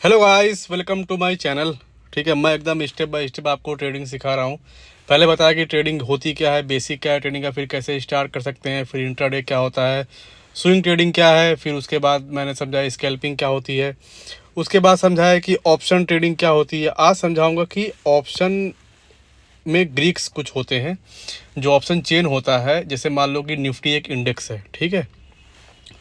Hello guys, welcome to my channel. ठीक है, मैं एकदम स्टेप बाय स्टेप आपको ट्रेडिंग सिखा रहा हूँ। पहले बताया कि ट्रेडिंग होती क्या है, बेसिक क्या है ट्रेडिंग का, फिर कैसे स्टार्ट कर सकते हैं, फिर इंट्राडे क्या होता है, स्विंग ट्रेडिंग क्या है, फिर उसके बाद मैंने समझाया स्कैल्पिंग क्या होती है, उसके बाद समझाया कि ऑप्शन ट्रेडिंग क्या होती है। आज समझाऊंगा कि ऑप्शन में ग्रीक्स कुछ होते हैं। जो ऑप्शन चेन होता है, जैसे मान लो कि निफ्टी एक इंडेक्स है, ठीक है,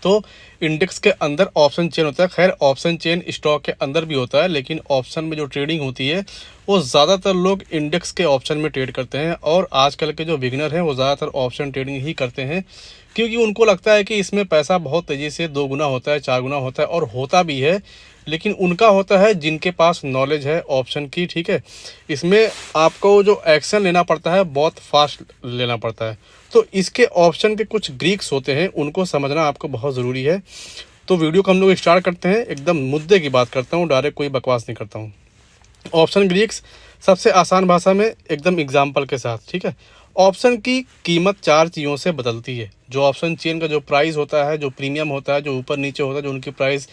तो इंडेक्स के अंदर ऑप्शन चेन होता है। खैर, ऑप्शन चेन स्टॉक के अंदर भी होता है, लेकिन ऑप्शन में जो ट्रेडिंग होती है वो ज़्यादातर लोग इंडेक्स के ऑप्शन में ट्रेड करते हैं। और आजकल के जो बिगिनर हैं वो ज़्यादातर ऑप्शन ट्रेडिंग ही करते हैं, क्योंकि उनको लगता है कि इसमें पैसा बहुत तेज़ी से 2 गुना होता है, 4 गुना होता है, और होता भी है। लेकिन उनका होता है जिनके पास नॉलेज है ऑप्शन की। ठीक है, इसमें आपको जो एक्शन लेना पड़ता है बहुत फास्ट लेना पड़ता है। तो इसके ऑप्शन के कुछ ग्रीक्स होते हैं, उनको समझना आपको बहुत ज़रूरी है। तो वीडियो को हम लोग स्टार्ट करते हैं। एकदम मुद्दे की बात करता हूँ, डायरेक्ट कोई बकवास नहीं करता हूँ। ऑप्शन ग्रीक्स सबसे आसान भाषा में एकदम एग्जाम्पल के साथ। ठीक है, ऑप्शन की कीमत 4 चीज़ों से बदलती है। जो ऑप्शन चेन का जो प्राइस होता है, जो प्रीमियम होता है, जो ऊपर नीचे होता है, जो उनकी प्राइस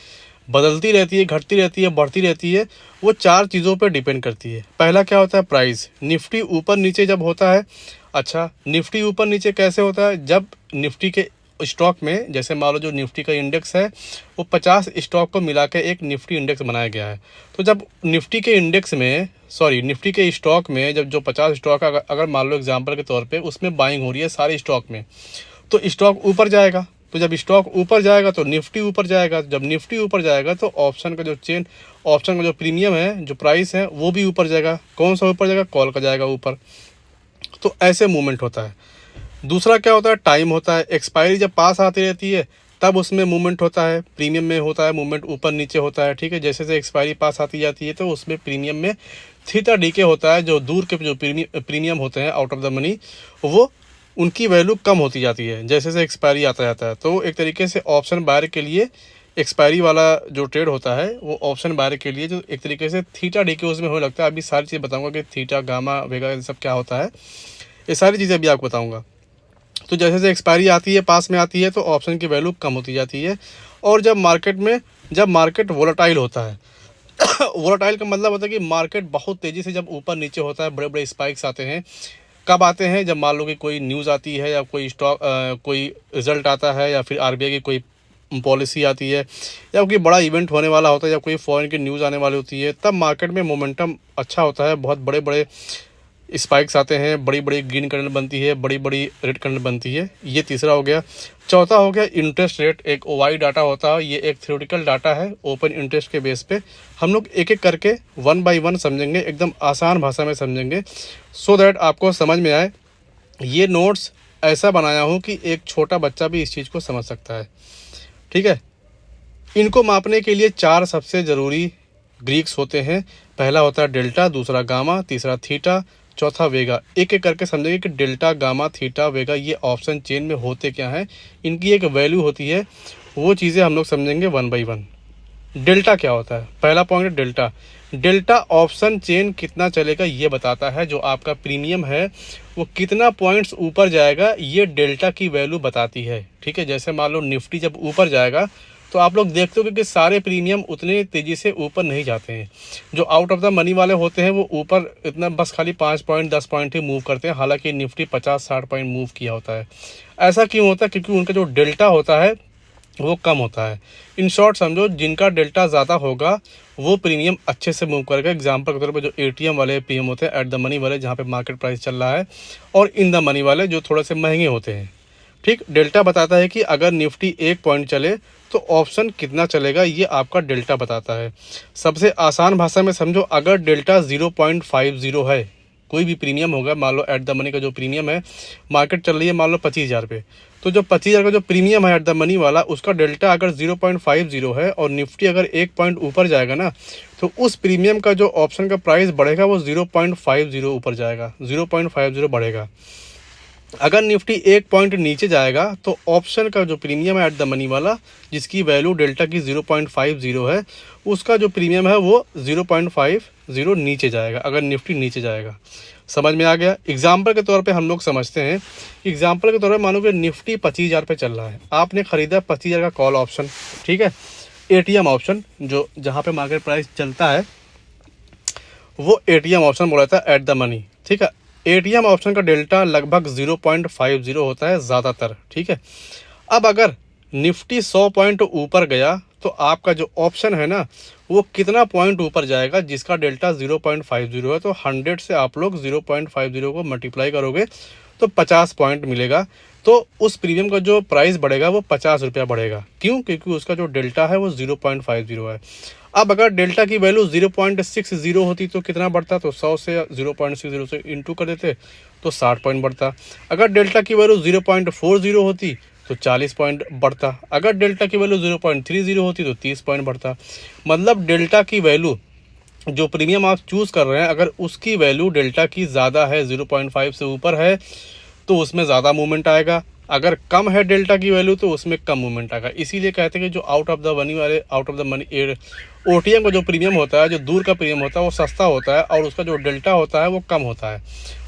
बदलती रहती है, घटती रहती है, बढ़ती रहती है, वो 4 चीज़ों पर डिपेंड करती है। पहला क्या होता है? प्राइस। निफ्टी ऊपर नीचे जब होता है, अच्छा, निफ्टी ऊपर नीचे कैसे होता है? जब निफ्टी के स्टॉक में, जैसे मान लो जो निफ्टी का इंडेक्स है वो 50 स्टॉक को मिला के एक निफ्टी इंडेक्स बनाया गया है। तो जब निफ्टी के इंडेक्स में, सॉरी, निफ्टी के स्टॉक में जब जो 50 स्टॉक अगर मान लो एग्जांपल के तौर पे उसमें बाइंग हो रही है सारे स्टॉक में, तो स्टॉक ऊपर जाएगा। तो जब स्टॉक ऊपर जाएगा तो निफ्टी ऊपर जाएगा। जब निफ्टी ऊपर जाएगा तो ऑप्शन का जो चेन, ऑप्शन का जो प्रीमियम है, जो प्राइस है, वो भी ऊपर जाएगा। कौन सा ऊपर जाएगा? कॉल का जाएगा ऊपर। तो ऐसे मूवमेंट होता है। दूसरा क्या होता है? टाइम होता है। एक्सपायरी जब पास आती रहती है तब उसमें मूवमेंट होता है। प्रीमियम में होता है मूवमेंट, ऊपर नीचे होता है। ठीक है, जैसे जैसे एक्सपायरी पास आती जाती है तो उसमें प्रीमियम में थीटा डीके होता है। जो दूर के जो प्रीमियम होते हैं, आउट ऑफ द मनी, वो उनकी वैल्यू कम होती जाती है जैसे जैसे एक्सपायरी आता जाता है। तो एक तरीके से ऑप्शन बायर के लिए एक्सपायरी वाला जो ट्रेड होता है वो ऑप्शन बायर के लिए जो एक तरीके से थीटा डीके उसमें होने लगता है। अभी सारी चीज़ें बताऊंगा कि थीटा, गामा, वेगा, ये सब क्या होता है, ये सारी चीज़ें अभी आपको बताऊंगा। तो जैसे जैसे एक्सपायरी आती है, पास में आती है, तो ऑप्शन की वैल्यू कम होती जाती है। और जब मार्केट वोलेटाइल होता है वोलेटाइल का मतलब होता है कि मार्केट बहुत तेज़ी से जब ऊपर नीचे होता है, बड़े बड़े स्पाइक्स आते हैं। कब आते हैं? जब मान लो कि कोई न्यूज़ आती है, या कोई स्टॉक, कोई रिजल्ट आता है, या फिर आरबीआई की कोई पॉलिसी आती है, या कोई बड़ा इवेंट होने वाला होता है, या कोई फॉरेन की न्यूज़ आने वाली होती है, तब मार्केट में मोमेंटम अच्छा होता है। बहुत बड़े बड़े स्पाइक्स आते हैं, बड़ी बड़ी ग्रीन कैंडल बनती है, बड़ी बड़ी रेड कैंडल बनती है। ये तीसरा हो गया। चौथा हो गया इंटरेस्ट रेट। एक ओवाई डाटा होता है, ये एक थ्योरेटिकल डाटा है, ओपन इंटरेस्ट के बेस पे। हम लोग एक एक करके 1 बाय 1 समझेंगे, एकदम आसान भाषा में समझेंगे, सो दैट आपको समझ में आए। ये नोट्स ऐसा बनाया हूँ कि एक छोटा बच्चा भी इस चीज़ को समझ सकता है। ठीक है, इनको मापने के लिए 4 सबसे ज़रूरी ग्रीक्स होते हैं। पहला होता है डेल्टा, दूसरा गामा, तीसरा थीटा, चौथा वेगा। एक एक करके समझेंगे कि डेल्टा, गामा, थीटा, वेगा ये ऑप्शन चेन में होते क्या हैं, इनकी एक वैल्यू होती है, वो चीज़ें हम लोग समझेंगे 1 बाय 1। डेल्टा क्या होता है? पहला पॉइंट है डेल्टा। डेल्टा ऑप्शन चेन कितना चलेगा ये बताता है। जो आपका प्रीमियम है वो कितना पॉइंट्स ऊपर जाएगा, ये डेल्टा की वैल्यू बताती है। ठीक है, जैसे मान लो निफ्टी जब ऊपर जाएगा तो आप लोग देखते हो कि सारे प्रीमियम उतने तेज़ी से ऊपर नहीं जाते हैं। जो आउट ऑफ द मनी वाले होते हैं वो ऊपर इतना बस खाली 5 पॉइंट 10 पॉइंट ही मूव करते हैं, हालांकि निफ्टी 50-60 पॉइंट मूव किया होता है। ऐसा क्यों होता है? क्योंकि उनका जो डेल्टा होता है वो कम होता है। इन शॉर्ट समझो, जिनका डेल्टा ज़्यादा होगा वो प्रीमियम अच्छे से मूव करेगा। एग्जांपल के तौर पे जो एटीएम वाले प्रीमियम होते हैं, एट द मनी वाले, जहाँ पे मार्केट प्राइस चल रहा है, और इन द मनी वाले जो थोड़े से महंगे होते हैं। ठीक, डेल्टा बताता है कि अगर निफ्टी 1 पॉइंट चले तो ऑप्शन कितना चलेगा, ये आपका डेल्टा बताता है। सबसे आसान भाषा में समझो, अगर डेल्टा 0.50 है, कोई भी प्रीमियम होगा, मान लो एट द मनी का जो प्रीमियम है, मार्केट चल रही है मान लो 25,000 पे, तो जो 25,000 का जो प्रीमियम है एट द मनी वाला, उसका डेल्टा अगर 0.50 है और निफ्टी अगर 1 पॉइंट ऊपर जाएगा ना, तो उस प्रीमियम का जो ऑप्शन का प्राइस बढ़ेगा वो 0.50 ऊपर जाएगा, 0.50 बढ़ेगा। अगर निफ्टी 1 पॉइंट नीचे जाएगा तो ऑप्शन का जो प्रीमियम है एट द मनी वाला, जिसकी वैल्यू डेल्टा की 0.50 है, उसका जो प्रीमियम है वो 0.50 नीचे जाएगा, अगर निफ्टी नीचे जाएगा। समझ में आ गया? एग्जाम्पल के तौर पे हम लोग समझते हैं। एग्जाम्पल के तौर पे मानो कि निफ्टी 25,000 पे चल रहा है, आपने ख़रीदा 25,000 का कॉल ऑप्शन। ठीक है, एटीएम ऑप्शन जो जहाँ पे मार्केट प्राइस चलता है वो एटीएम ऑप्शन बोला जाता है एट द मनी, ठीक है। एटीएम ऑप्शन का डेल्टा लगभग 0.50 होता है ज़्यादातर, ठीक है। अब अगर निफ्टी 100 पॉइंट ऊपर गया तो आपका जो ऑप्शन है ना वो कितना पॉइंट ऊपर जाएगा, जिसका डेल्टा 0.50 है, तो 100 से आप लोग 0.50 को मल्टीप्लाई करोगे तो 50 पॉइंट मिलेगा। तो उस प्रीमियम का जो प्राइस बढ़ेगा वो 50 रुपया बढ़ेगा। क्यों? क्योंकि उसका जो डेल्टा है वो 0.50 है। अब अगर डेल्टा की वैल्यू 0.60 होती तो कितना बढ़ता, तो 100 से 0.60 से इंटू कर देते तो 60 पॉइंट बढ़ता। अगर डेल्टा की वैल्यू 0.40 होती तो 40 पॉइंट बढ़ता। अगर डेल्टा की वैल्यू 0.30 होती तो 30 पॉइंट बढ़ता। मतलब डेल्टा की वैल्यू जो प्रीमियम आप चूज़ कर रहे हैं अगर उसकी वैल्यू डेल्टा की ज़्यादा है, 0.5 से ऊपर है, तो उसमें ज़्यादा मूवमेंट आएगा। अगर कम है डेल्टा की वैल्यू तो उसमें कम मूवमेंट आएगा। इसीलिए कहते हैं कि जो out of the money OTM का जो प्रीमियम होता है, जो दूर का प्रीमियम होता है वो सस्ता होता है और उसका जो डेल्टा होता है वो कम होता है,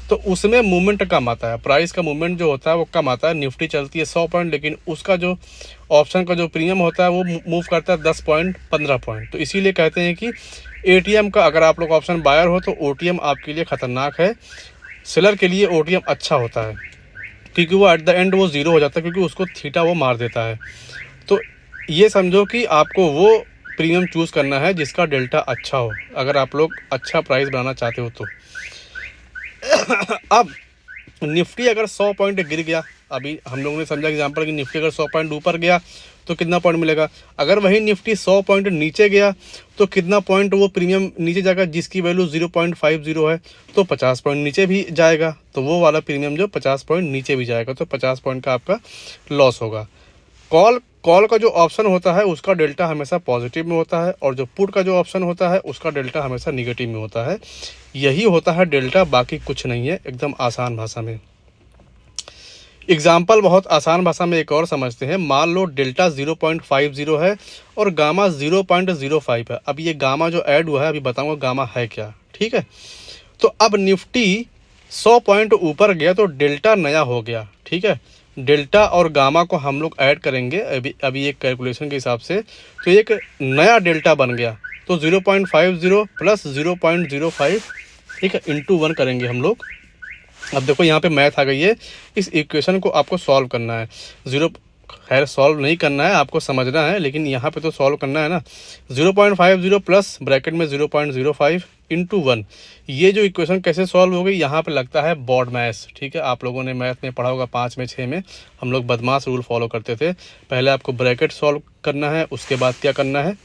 तो उसमें मूवमेंट कम आता है, प्राइस का मूवमेंट जो होता है वो कम आता है। निफ्टी चलती है 100 पॉइंट, लेकिन उसका जो ऑप्शन का जो प्रीमियम होता है वो मूव करता है 10 पॉइंट 15 पॉइंट। तो इसीलिए कहते हैं कि एटीएम का अगर आप लोग ऑप्शन बायर हो तो ओटीएम आपके लिए ख़तरनाक है, सेलर के लिए ओटीएम अच्छा होता है, क्योंकि वो एट द एंड वो ज़ीरो हो जाता है, क्योंकि उसको थीटा वो मार देता है। तो ये समझो कि आपको वो प्रीमियम चूज़ करना है जिसका डेल्टा अच्छा हो, अगर आप लोग अच्छा प्राइस बनाना चाहते हो तो। अब निफ्टी अगर 100 पॉइंट गिर गया, अभी हम लोगों ने समझा एग्जांपल कि निफ्टी अगर 100 पॉइंट ऊपर गया तो कितना पॉइंट मिलेगा। अगर वही निफ्टी 100 पॉइंट नीचे गया तो कितना पॉइंट वो प्रीमियम नीचे जाएगा, जिसकी वैल्यू 0.50 है, तो 50 पॉइंट नीचे भी जाएगा। तो वो वाला प्रीमियम जो 50 पॉइंट नीचे भी जाएगा, तो 50 पॉइंट का आपका लॉस होगा। कॉल का जो ऑप्शन होता है उसका डेल्टा हमेशा पॉजिटिव में होता है, और जो पुट का जो ऑप्शन होता है उसका डेल्टा हमेशा निगेटिव में होता है। यही होता है डेल्टा, बाकी कुछ नहीं है। एकदम आसान भाषा में एग्जाम्पल, बहुत आसान भाषा में एक और समझते हैं। मान लो डेल्टा 0.50 है और गामा 0.05 है। अब ये गामा जो ऐड हुआ है अभी बताऊंगा गामा है क्या, ठीक है। तो अब निफ्टी 100 पॉइंट ऊपर गया तो डेल्टा नया हो गया, ठीक है। डेल्टा और गामा को हम लोग ऐड करेंगे अभी एक कैलकुलेशन के हिसाब से, तो एक नया डेल्टा बन गया। तो 0.50 प्लस 0.05, ठीक है, इंटू 1 करेंगे हम लोग। अब देखो यहाँ पे मैथ आ गई है, इस इक्वेशन को आपको सॉल्व करना है। खैर सॉल्व नहीं करना है, आपको समझना है, लेकिन यहाँ पे तो सॉल्व करना है ना। 0.50 प्लस ब्रैकेट में 0.05 इंटू 1, ये जो इक्वेशन कैसे सॉल्व हो गई, यहाँ पे लगता है बॉड मैथ्स, ठीक है। आप लोगों ने मैथ में पढ़ा होगा 5 में 6 में, हम लोग बदमाश रूल फॉलो करते थे। पहले आपको ब्रैकेट सॉल्व करना है, उसके बाद क्या करना है,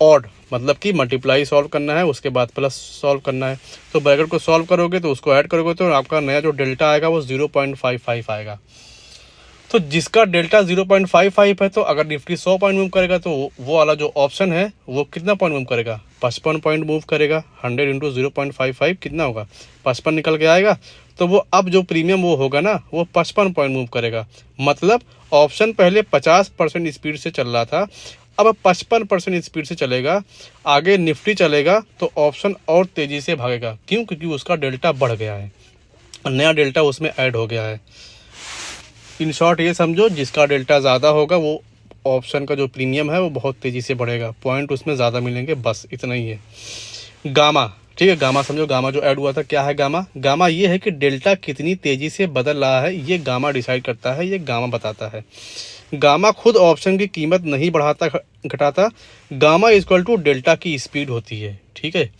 ऑड मतलब कि मल्टीप्लाई सॉल्व करना है, उसके बाद प्लस सॉल्व करना है। तो ब्रैकेट को सॉल्व करोगे तो उसको ऐड करोगे तो आपका नया जो डेल्टा आएगा वो 0.55 आएगा। तो जिसका डेल्टा 0.55 है, तो अगर निफ्टी 100 पॉइंट मूव करेगा तो वो वाला जो ऑप्शन है वो कितना पॉइंट मूव करेगा, 55 पॉइंट मूव करेगा। 100 इंटू 0.55 कितना होगा, 55 निकल के आएगा। तो वो अब जो प्रीमियम वो होगा ना वो 55 पॉइंट मूव करेगा। मतलब ऑप्शन पहले 50% स्पीड से चल रहा था, अब 55% स्पीड से चलेगा। आगे निफ्टी चलेगा तो ऑप्शन और तेज़ी से भागेगा। क्यों? क्योंकि उसका डेल्टा बढ़ गया है, नया डेल्टा उसमें ऐड हो गया है। इन शॉर्ट ये समझो, जिसका डेल्टा ज़्यादा होगा वो ऑप्शन का जो प्रीमियम है वो बहुत तेज़ी से बढ़ेगा, पॉइंट उसमें ज़्यादा मिलेंगे, बस इतना ही है। गामा, ठीक है, गामा समझो। गामा जो ऐड हुआ था क्या है, गामा ये है कि डेल्टा कितनी तेज़ी से बदल रहा है, ये गामा डिसाइड करता है, ये गामा बताता है। गामा खुद ऑप्शन की कीमत नहीं बढ़ाता घटाता, गामा इक्वल टू डेल्टा की स्पीड होती है, ठीक है।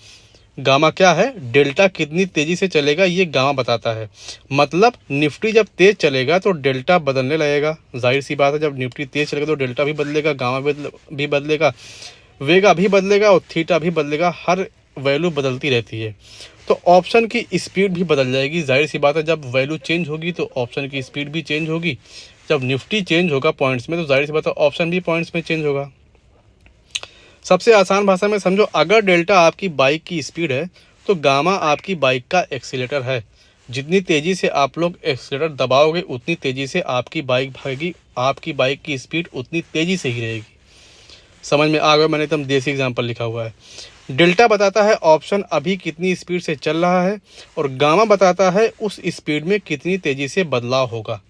गामा क्या है, डेल्टा कितनी तेज़ी से चलेगा ये गामा बताता है। मतलब निफ्टी जब तेज़ चलेगा तो डेल्टा बदलने लगेगा, जाहिर सी बात है। जब निफ्टी तेज़ चलेगा तो डेल्टा भी बदलेगा, गामा भी बदलेगा, वेगा भी बदलेगा और थीटा भी बदलेगा। हर वैल्यू बदलती रहती है, तो ऑप्शन की स्पीड भी बदल जाएगी। जाहिर सी बात है, जब वैल्यू चेंज होगी तो ऑप्शन की स्पीड भी चेंज होगी। जब निफ्टी चेंज होगा पॉइंट्स में तो जाहिर सी बात है ऑप्शन भी पॉइंट्स में चेंज होगा। सबसे आसान भाषा में समझो, अगर डेल्टा आपकी बाइक की स्पीड है तो गामा आपकी बाइक का एक्सीलेटर है। जितनी तेज़ी से आप लोग एक्सीलेटर दबाओगे उतनी तेज़ी से आपकी बाइक भागेगी, आपकी बाइक की स्पीड उतनी तेज़ी से ही रहेगी। समझ में आ गया? मैंने एकदम देसी एग्जांपल लिखा हुआ है। डेल्टा बताता है ऑप्शन अभी कितनी स्पीड से चल रहा है, और गामा बताता है उस स्पीड में कितनी तेज़ी से बदलाव होगा।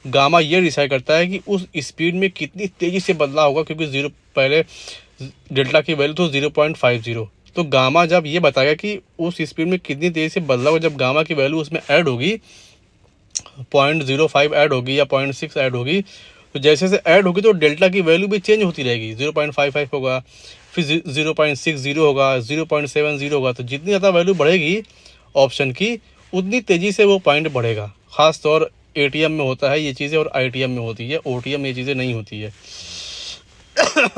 गामा ये डिसाइड करता है कि उस स्पीड में कितनी तेज़ी से बदलाव होगा, क्योंकि पहले डेल्टा की वैल्यू तो 0.50, तो गामा जब ये बताएगा कि उस स्पीड में कितनी तेज़ी से बदलाव, जब गामा की वैल्यू उसमें ऐड होगी, 0.05 ऐड होगी या 0.6 ऐड होगी, तो जैसे जैसे ऐड होगी तो डेल्टा की वैल्यू भी चेंज होती रहेगी। 0.55 होगा, फिर 0.60 होगा, 0.70 होगा। तो जितनी ज़्यादा वैल्यू बढ़ेगी ऑप्शन की, उतनी तेज़ी से वो पॉइंट बढ़ेगा। ख़ास तौर एटीएम में होता है ये चीज़ें और आईटीएम में होती है, ओटीएम में ये चीज़ें नहीं होती है।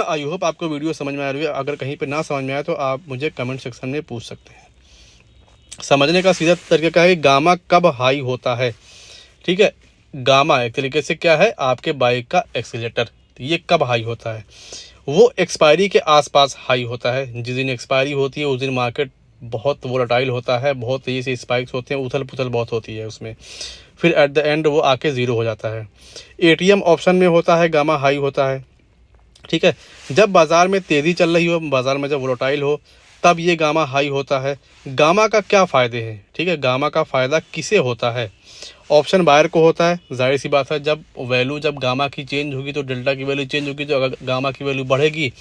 आई होप आपको वीडियो समझ में आ रही है। अगर कहीं पे ना समझ में आए तो आप मुझे कमेंट सेक्शन में पूछ सकते हैं। समझने का सीधा तरीका है, गामा कब हाई होता है। ठीक है, गामा एक तरीके से क्या है, आपके बाइक का एक्सीलेटर। ये कब हाई होता है, वो एक्सपायरी के आसपास हाई होता है। जिस दिन एक्सपायरी होती है उस दिन मार्केट बहुत वोलेटाइल होता है, बहुत तेज़ी से स्पाइक्स होते हैं, उथल पुथल बहुत होती है उसमें। फिर एट द एंड वो आके ज़ीरो हो जाता है। एटीएम ऑप्शन में होता है गामा हाई होता है। ठीक है, जब बाज़ार में तेज़ी चल रही हो, बाज़ार में जब वोलेटाइल हो, तब ये गामा हाई होता है। गामा का क्या फ़ायदे हैं, ठीक है, गामा का फ़ायदा किसे होता है, ऑप्शन बायर को होता है। जाहिर सी बात है, जब गामा की चेंज होगी तो डेल्टा की वैल्यू चेंज होगी। तो अगर गामा की वैल्यू बढ़ेगी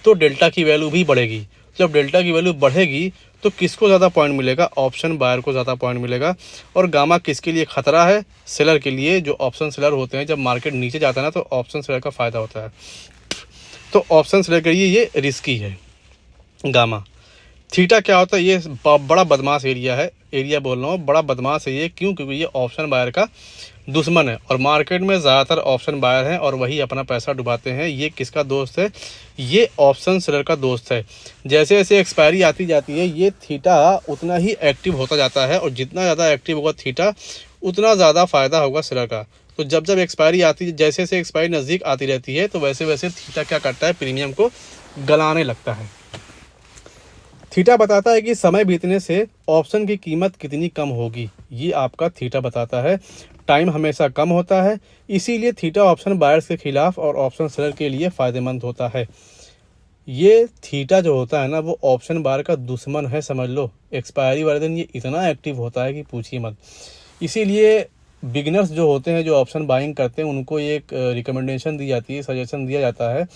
तो डेल्टा की वैल्यू भी बढ़ेगी। जब डेल्टा की वैल्यू बढ़ेगी तो किसको ज़्यादा पॉइंट मिलेगा, ऑप्शन बायर को ज़्यादा पॉइंट मिलेगा। और गामा किसके लिए खतरा है, सेलर के लिए। जो ऑप्शन सेलर होते हैं, जब मार्केट नीचे जाता है ना, तो ऑप्शन सेलर का फ़ायदा होता है। तो ऑप्शन सेलर के लिए ये रिस्की है गामा। थीटा क्या होता है, ये बड़ा बदमाश एरिया बोल रहा हूँ, बड़ा बदमाश है ये। क्यों, क्योंकि ये ऑप्शन बायर का दुश्मन है और मार्केट में ज़्यादातर ऑप्शन बायर हैं और वही अपना पैसा डुबाते हैं। ये किसका दोस्त है, ये ऑप्शन सेलर का दोस्त है। जैसे जैसे एक्सपायरी आती जाती है, ये थीटा उतना ही एक्टिव होता जाता है और जितना ज़्यादा एक्टिव होगा थीटा, उतना ज़्यादा फ़ायदा होगा सेलर का। तो जब जब एक्सपायरी आती है, जैसे जैसे एक्सपायरी नज़दीक आती रहती है, तो वैसे वैसे थीटा क्या करता है, प्रीमियम को गलाने लगता है। थीटा बताता है कि समय बीतने से ऑप्शन की कीमत कितनी कम होगी, ये आपका थीटा बताता है। टाइम हमेशा कम होता है, इसीलिए थीटा ऑप्शन बायर्स के खिलाफ और ऑप्शन सेलर के लिए फ़ायदेमंद होता है। ये थीटा जो होता है ना, वो ऑप्शन बायर का दुश्मन है, समझ लो। एक्सपायरी वाले दिन ये इतना एक्टिव होता है कि पूछिए मत। इसीलिए बिगिनर्स जो होते हैं, जो ऑप्शन बाइंग करते हैं, उनको ये एक रिकमेंडेशन दी जाती है, सजेशन दिया जाता है,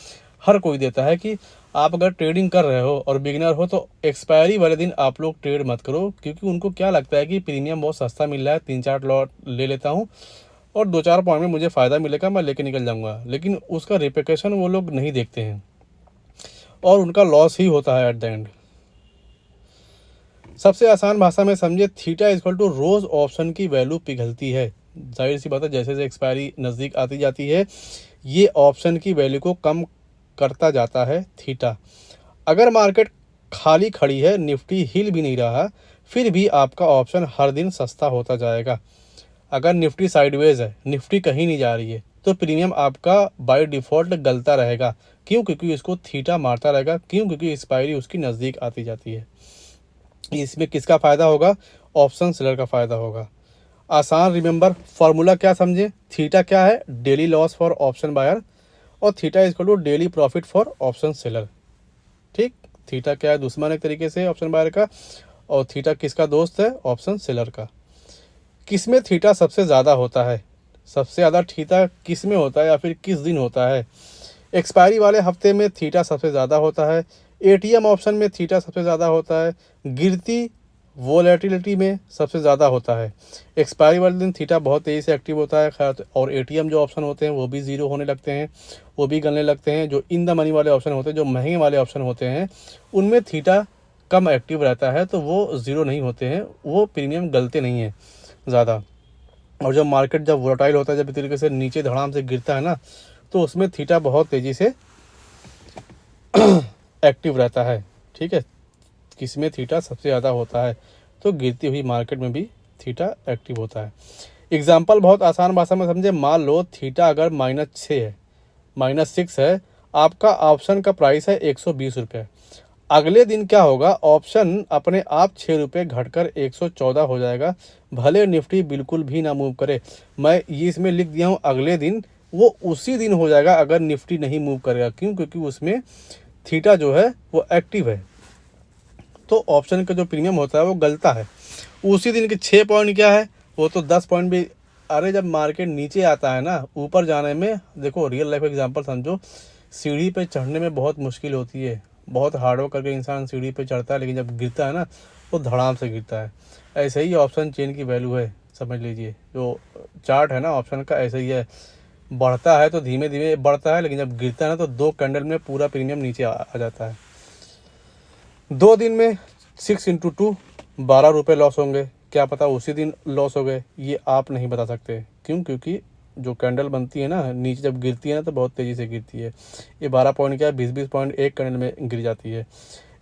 हर कोई देता है कि आप अगर ट्रेडिंग कर रहे हो और बिगिनर हो तो एक्सपायरी वाले दिन आप लोग ट्रेड मत करो। क्योंकि उनको क्या लगता है कि प्रीमियम बहुत सस्ता मिल रहा है, 3-4 लॉट ले लेता हूँ और 2-4 पॉइंट में मुझे फ़ायदा मिलेगा, मैं लेके निकल जाऊँगा। लेकिन उसका रिप्लिकेशन वो लोग नहीं देखते हैं और उनका लॉस ही होता है एट द एंड। सबसे आसान भाषा में समझे, theta equal to rose option की वैल्यू पिघलती है। जाहिर सी बात है, जैसे जैसे एक्सपायरी नज़दीक आती जाती है, ये ऑप्शन की वैल्यू को कम करता जाता है थीटा। अगर मार्केट खाली खड़ी है, निफ्टी हिल भी नहीं रहा, फिर भी आपका ऑप्शन हर दिन सस्ता होता जाएगा। अगर निफ्टी साइडवेज है, निफ्टी कहीं नहीं जा रही है, तो प्रीमियम आपका बाय डिफ़ॉल्ट गलता रहेगा। क्यों, क्योंकि इसको थीटा मारता रहेगा। क्यों, क्योंकि एक्सपायरी उसकी नज़दीक आती जाती है। इसमें किसका फ़ायदा होगा, ऑप्शन सेलर का फ़ायदा होगा। आसान रिमेंबर फार्मूला क्या समझे, थीटा क्या है, daily loss for option buyer, और theta is equal to daily profit for option seller. ठीक, थीटा क्या है, दुश्मन एक तरीके से ऑप्शन बायर का, और थीटा किसका दोस्त है, ऑप्शन सेलर का। किस में थीटा सबसे ज़्यादा होता है, सबसे ज़्यादा थीटा किस में होता है या फिर किस दिन होता है। एक्सपायरी वाले हफ्ते में थीटा सबसे ज़्यादा होता है। एटीएम ऑप्शन में थीटा सबसे ज़्यादा होता है। गिरती वोलेटिलिटी में सबसे ज़्यादा होता है। एक्सपायरी वाले दिन थीटा बहुत तेज़ी से एक्टिव होता है खैर, और एटीएम जो ऑप्शन होते हैं वो भी ज़ीरो होने लगते हैं, वो भी गलने लगते हैं। जो इन द मनी वाले ऑप्शन होते हैं, जो महंगे वाले ऑप्शन होते हैं, उनमें थीटा कम एक्टिव रहता है, तो वो ज़ीरो नहीं होते हैं, वो प्रीमियम गलते नहीं हैं ज़्यादा। और जब मार्केट जब वोलेटाइल होता है, जब इस तरीके से नीचे धड़ाम से गिरता है ना, तो उसमें थीटा बहुत तेज़ी से एक्टिव रहता है। ठीक है, किसमें थीटा सबसे ज़्यादा होता है, तो गिरती हुई मार्केट में भी थीटा एक्टिव होता है। एग्जाम्पल बहुत आसान भाषा में समझे, मान लो थीटा अगर -6 है, -6 है, आपका ऑप्शन का प्राइस है 120 रुपये। अगले दिन क्या होगा, ऑप्शन अपने आप 6 रुपये घटकर 114 हो जाएगा, भले निफ्टी बिल्कुल भी ना मूव करे। मैं ये इसमें लिख दिया हूँ अगले दिन, वो उसी दिन हो जाएगा अगर निफ्टी नहीं मूव करेगा। क्यों, क्योंकि उसमें थीटा जो है वो एक्टिव है, तो ऑप्शन का जो प्रीमियम होता है वो गलता है उसी दिन के। 6 पॉइंट क्या है, वो तो 10 पॉइंट भी। अरे जब मार्केट नीचे आता है ना, ऊपर जाने में, देखो रियल लाइफ एग्जांपल समझो सीढ़ी पे चढ़ने में बहुत मुश्किल होती है, बहुत हार्ड वर्क करके इंसान सीढ़ी पे चढ़ता है, लेकिन जब गिरता है ना वो धड़ाम से गिरता है। ऐसे ही ऑप्शन चेन की वैल्यू है, समझ लीजिए। जो चार्ट है ना ऑप्शन का, ऐसे ही है, बढ़ता है तो धीमे धीमे बढ़ता है, लेकिन जब गिरता है ना तो 2 कैंडल में पूरा प्रीमियम नीचे आ जाता है। 2 दिन में 6 × 2 12 रुपये लॉस होंगे, क्या पता उसी दिन लॉस हो गए, ये आप नहीं बता सकते। क्यों? क्योंकि जो कैंडल बनती है ना नीचे जब गिरती है ना तो बहुत तेज़ी से गिरती है। ये 12 पॉइंट क्या है, 20-20 पॉइंट एक कैंडल में गिर जाती है।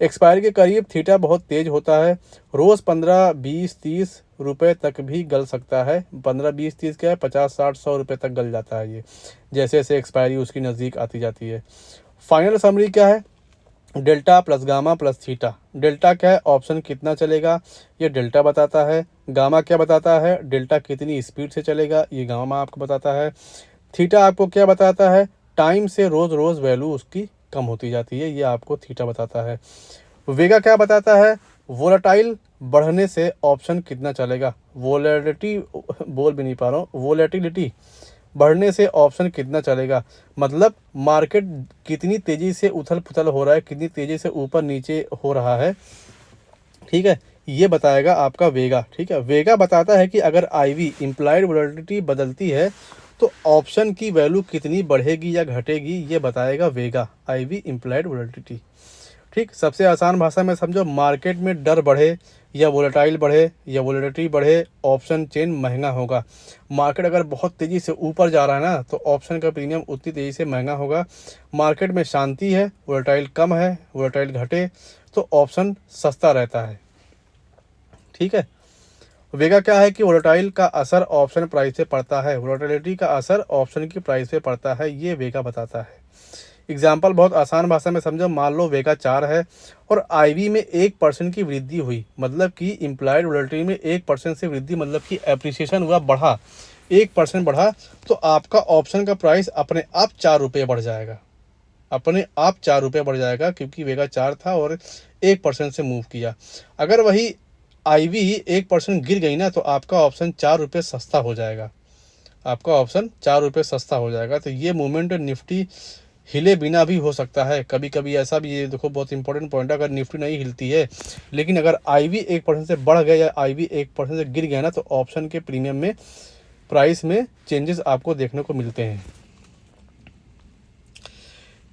एक्सपायरी के करीब थीटा बहुत तेज होता है, रोज़ 15-20-30 रुपये तक भी गल सकता है। 15-20-30 क्या है, 50-60-100 रुपये तक गल जाता है ये, जैसे जैसे एक्सपायरी उसकी नज़दीक आती जाती है। फाइनल समरी क्या है, delta plus gamma plus theta. Delta क्या है, ऑप्शन कितना चलेगा ये डेल्टा बताता है। गामा क्या बताता है, डेल्टा कितनी स्पीड से चलेगा ये गामा आपको बताता है। थीटा आपको क्या बताता है, टाइम से रोज़ रोज़ वैल्यू उसकी कम होती जाती है, ये आपको थीटा बताता है। वेगा क्या बताता है, वोलेटाइल बढ़ने से ऑप्शन कितना चलेगा। वोलेटिलिटी बोल भी नहीं पा रहा हूँ, वोलेटिलिटी बढ़ने से ऑप्शन कितना चलेगा, मतलब मार्केट कितनी तेज़ी से उथल पुथल हो रहा है, कितनी तेज़ी से ऊपर नीचे हो रहा है, ठीक है, ये बताएगा आपका वेगा। ठीक है, वेगा बताता है कि अगर आईवी इम्प्लाइड वोलेटिलिटी बदलती है तो ऑप्शन की वैल्यू कितनी बढ़ेगी या घटेगी, ये बताएगा वेगा, आईवी इम्प्लाइड वोलेटिलिटी। ठीक, सबसे आसान भाषा में समझो, मार्केट में डर बढ़े या वोलेटाइल बढ़े या वोलेटिलिटी बढ़े, ऑप्शन चेन महंगा होगा। मार्केट अगर बहुत तेज़ी से ऊपर जा रहा है ना तो ऑप्शन का प्रीमियम उतनी तेज़ी से महंगा होगा। मार्केट में शांति है, वोलेटाइल कम है, वोलेटाइल घटे तो ऑप्शन सस्ता रहता है। ठीक है, वेगा क्या है कि वोलेटाइल का असर ऑप्शन प्राइस पे पड़ता है, वोलेटिलिटी का असर ऑप्शन की प्राइस पे पड़ता है, ये वेगा बताता है। एग्जाम्पल बहुत आसान भाषा में समझो, मान लो वेगा 4 है और आईवी में 1% की वृद्धि हुई, मतलब कि इम्प्लाइड वोलेटिलिटी में 1% से वृद्धि, मतलब कि एप्रिसिएशन हुआ, बढ़ा, 1% बढ़ा, तो आपका ऑप्शन का प्राइस अपने आप 4 रुपये बढ़ जाएगा, अपने आप 4 रुपये बढ़ जाएगा, क्योंकि वेगा 4 था और 1% से मूव किया। अगर वही आईवी 1% गिर गई ना तो आपका ऑप्शन 4 रुपये सस्ता हो जाएगा, आपका ऑप्शन 4 रुपये सस्ता हो जाएगा। तो ये मूवमेंट निफ्टी हिले बिना भी हो सकता है, कभी कभी ऐसा भी, ये देखो बहुत इंपॉर्टेंट पॉइंट है, अगर निफ्टी नहीं हिलती है लेकिन अगर आईवी 1% से बढ़ गया या आईवी 1% से गिर गया ना तो ऑप्शन के प्रीमियम में, प्राइस में चेंजेस आपको देखने को मिलते हैं।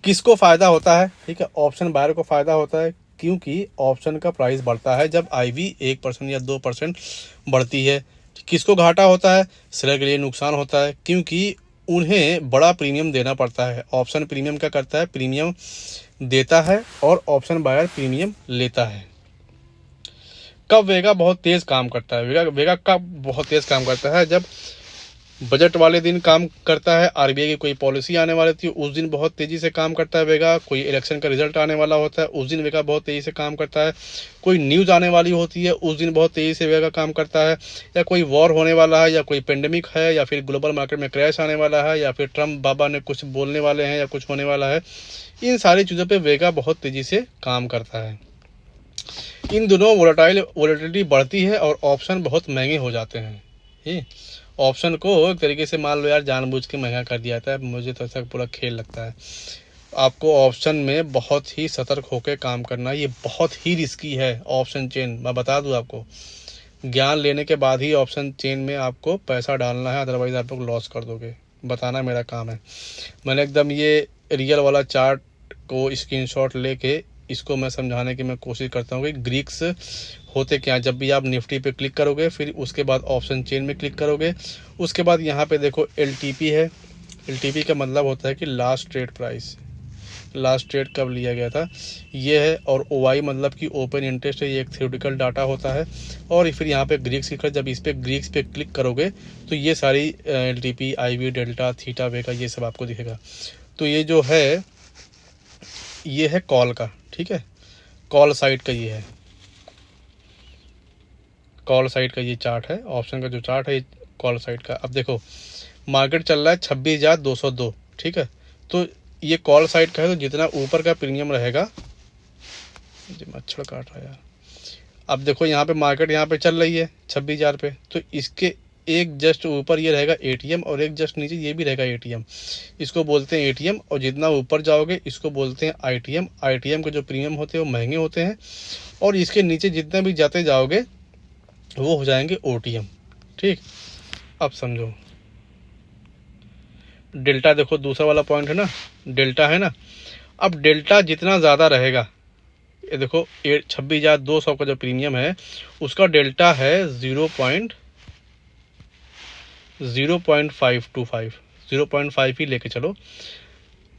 किसको फ़ायदा होता है, ठीक है, ऑप्शन बायर को फ़ायदा होता है, क्योंकि ऑप्शन का प्राइस बढ़ता है जब आईवी 1% या 2% बढ़ती है। किसको घाटा होता है, सेलर के लिए नुकसान होता है, क्योंकि उन्हें बड़ा प्रीमियम देना पड़ता है। ऑप्शन प्रीमियम क्या करता है, प्रीमियम देता है और ऑप्शन बायर प्रीमियम लेता है। कब वेगा बहुत तेज़ काम करता है, वेगा वेगा कब बहुत तेज़ काम करता है, जब बजट वाले दिन काम करता है, आरबीआई की कोई पॉलिसी आने वाली थी उस दिन बहुत तेज़ी से काम करता है वेगा, कोई इलेक्शन का रिजल्ट आने वाला होता है उस दिन वेगा बहुत तेज़ी से काम करता है, कोई न्यूज़ आने वाली होती है उस दिन बहुत तेज़ी से वेगा काम करता है, या कोई वॉर होने वाला है, या कोई पेंडेमिक है, या फिर ग्लोबल मार्केट में क्रैश आने वाला है, या फिर ट्रम्प बाबा ने कुछ बोलने वाले हैं या कुछ होने वाला है, इन सारी चीज़ों पर वेगा बहुत तेज़ी से काम करता है। इन दोनों वोलेटिलिटी बढ़ती है और ऑप्शन बहुत महंगे हो जाते हैं। ये ऑप्शन को एक तरीके से मान लो यार जानबूझ के महंगा कर दिया जाता है, मुझे तो ऐसा पूरा खेल लगता है। आपको ऑप्शन में बहुत ही सतर्क होकर काम करना है, ये बहुत ही रिस्की है ऑप्शन चेन, मैं बता दूं आपको। ज्ञान लेने के बाद ही ऑप्शन चेन में आपको पैसा डालना है, अदरवाइज आप लोग लॉस कर दोगे, बताना मेरा काम है। मैंने एकदम ये रियल वाला चार्ट को स्क्रीनशॉट लेके इसको मैं समझाने की मैं कोशिश करता हूँ कि ग्रीक्स होते क्या। जब भी आप निफ्टी पे क्लिक करोगे फिर उसके बाद ऑप्शन चेन में क्लिक करोगे, उसके बाद यहाँ पे देखो एलटीपी है, एलटीपी का मतलब होता है कि last trade price, last trade कब लिया गया था ये है, और ओवाई मतलब कि ओपन इंटरेस्ट है, ये एक थ्योरेटिकल डाटा होता है। और फिर यहाँ पे ग्रीक्स लिखा, जब इस पे ग्रीक्स पे क्लिक करोगे तो ये सारी एलटीपी, आईवी, डेल्टा, थीटा, वेगा ये सब आपको दिखेगा। तो ये जो है ये है कॉल का, ठीक है, कॉल साइड का ये है, कॉल साइड का ये चार्ट है, ऑप्शन का जो चार्ट है कॉल साइड का। अब देखो मार्केट चल रहा है 26,202, ठीक है, तो ये कॉल साइड का है, तो जितना ऊपर का प्रीमियम रहेगा, मच्छर काट रहा है यार। अब देखो यहाँ पे मार्केट यहाँ पे चल रही है 26,000 पे, तो इसके एक जस्ट ऊपर ये रहेगा एटीएम और एक जस्ट नीचे ये भी रहेगा एटीएम। इसको बोलते हैं एटीएम, और जितना ऊपर जाओगे इसको बोलते हैं आईटीएम। आईटीएम के जो प्रीमियम होते हैं वो महंगे होते हैं, और इसके नीचे जितना भी जाते जाओगे वो हो जाएंगे ओटीएम। ठीक, अब समझो। डेल्टा देखो, दूसरा वाला पॉइंट है ना, डेल्टा है ना। अब डेल्टा जितना ज़्यादा रहेगा, ये देखो 26,200 का जो प्रीमियम है उसका डेल्टा है 0.525, 0.5 ही लेके चलो।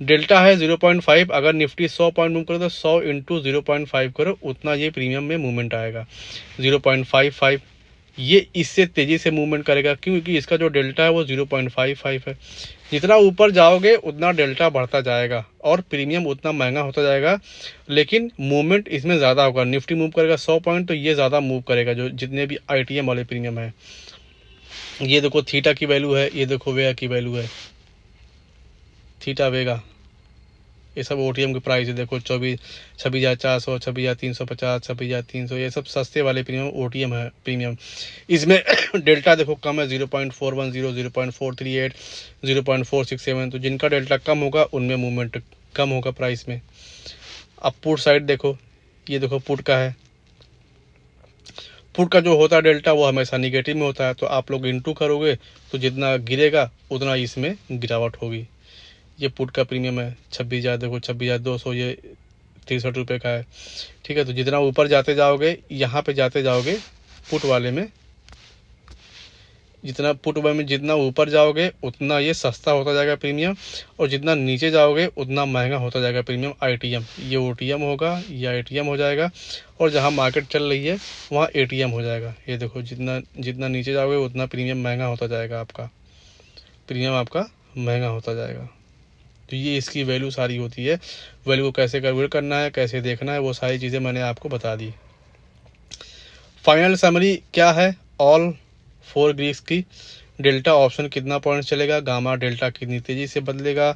डेल्टा है 0.5। अगर निफ्टी 100 पॉइंट मूव करो तो 100 इंटू 0.5 करो, उतना ये प्रीमियम में मूवमेंट आएगा 0.55। ये इससे तेज़ी से मूवमेंट करेगा क्योंकि इसका जो डेल्टा है वो 0.55 है। जितना ऊपर जाओगे उतना डेल्टा बढ़ता जाएगा और प्रीमियम उतना महंगा होता जाएगा, लेकिन मूवमेंट इसमें ज़्यादा होगा। निफ्टी मूव करेगा 100 पॉइंट तो ये ज़्यादा मूव करेगा, जो जितने भी आईटीएम वाले प्रीमियम है। ये देखो थीटा की वैल्यू है, ये देखो वेगा की वैल्यू है, थीटा वेगा, ये सब ओटीएम के प्राइस है। देखो 26,400, 26,350, 26,300, ये सब सस्ते वाले प्रीमियम ओटीएम है प्रीमियम। इसमें डेल्टा देखो कम है 0.410, 0.438, 0.467। तो जिनका डेल्टा कम होगा उनमें मूवमेंट कम होगा प्राइस में। अब पुट साइड देखो, ये देखो पुट का है। पुट का जो होता है डेल्टा वो हमेशा निगेटिव में होता है, तो आप लोग इंटू करोगे तो जितना गिरेगा उतना इसमें गिरावट होगी। ये पुट का प्रीमियम है 26,000, देखो 26,200, ये 63 रुपये का है। ठीक है, तो जितना ऊपर जाते जाओगे, यहाँ पे जाते जाओगे पुट वाले में, जितना ऊपर जाओगे उतना ये सस्ता होता जाएगा प्रीमियम, और जितना नीचे जाओगे उतना महंगा होता जाएगा प्रीमियम आईटीएम। ये ओटीएम होगा, ये आईटीएम हो जाएगा, और जहाँ मार्केट चल रही है वहाँ एटीएम हो जाएगा। ये देखो जितना नीचे जाओगे उतना प्रीमियम महंगा होता जाएगा, आपका प्रीमियम आपका महंगा होता जाएगा। तो ये इसकी वैल्यू सारी होती है। वैल्यू को कैसे कैलकुलेट करना है, कैसे देखना है, वो सारी चीज़ें मैंने आपको बता दी। फाइनल समरी क्या है ऑल 4 ग्रीक्स की? डेल्टा ऑप्शन कितना पॉइंट चलेगा, गामा डेल्टा कितनी तेज़ी से बदलेगा,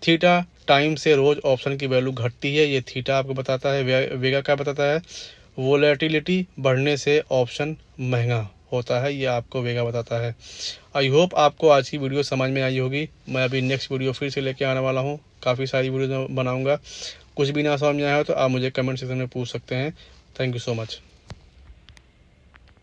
थीटा टाइम से रोज ऑप्शन की वैल्यू घटती है, ये थीटा आपको बताता है। वेगा क्या बताता है, वोलेटिलिटी बढ़ने से ऑप्शन महंगा होता है, ये आपको वेगा बताता है। आई होप आपको आज की वीडियो समझ में आई होगी। मैं अभी नेक्स्ट वीडियो फिर से लेके आने वाला हूँ, काफ़ी सारी वीडियो बनाऊँगा। कुछ भी ना समझ में आया हो तो आप मुझे कमेंट सेक्शन में पूछ सकते हैं। Thank you so much.